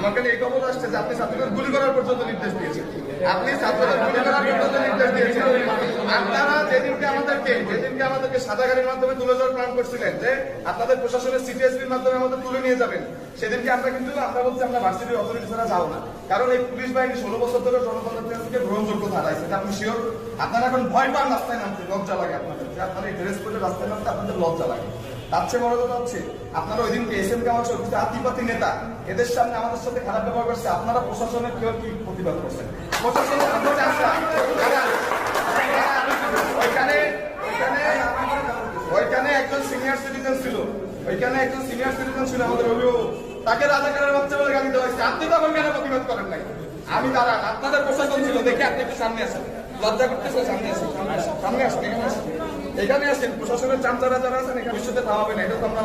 আমাকে এই খবর আসছে যে আপনি ছাত্রদের গুলি করার পর্যন্ত নির্দেশ দিয়েছেন, আপনি ছাত্রদের গুলি করার পর্যন্ত নির্দেশ দিয়েছেন। আপনারা যেদিনকে আমাদেরকে সাদা গাড়ির মাধ্যমে তুলে যাওয়ার প্ল্যান করছিলেন যে আপনাদের প্রশাসনের সিটিএসপির মাধ্যমে আমাদের তুলে নিয়ে যাবেন, সেদিনকে আমরা বলছি আমরা ভার্সিটির অথরিটি ছাড়া যাবো না, কারণ এই পুলিশ বাহিনী 16 বছর ধরে জনগণের গ্রহণযোগ্য ধারাইছে। আপনি শিওর? আপনারা এখন ভয় পান রাস্তায় নামতে, লজ্জা লাগে আপনাদের, যে আপনারা এই ড্রেস পরে রাস্তায় নামতে আপনাদের লজ্জা লাগে। তার চেয়ে বড় কথা হচ্ছে আপনারা ওই দিনকে এস এম কামাল সহ আতিপাতি নেতা এদের সামনে আমাদের সাথে খারাপ ব্যবহার করছে, আপনারা প্রশাসনের কেউ কি প্রতিবাদ করছেন? প্রশাসনের ওইখানে একজন সিনিয়র সিটিজেন ছিল, আমাদের অভিভাবক, তাকে রাজাকারের বাচ্চা বলে গালি দেওয়া হয়েছে। আপনি তখন কেন প্রতিবাদ করেন নাই? আমি দাঁড়ান, আপনাদের প্রশাসন ছিল, দেখে আপনি একটু সামনে আসেন, লজ্জা করতেছে, সামনে আসেন, এখানে আসেন। প্রশাসনের চামচারা যারা আছেন এখানে বিশ্বতে থামাবে না, এটা তো আমরা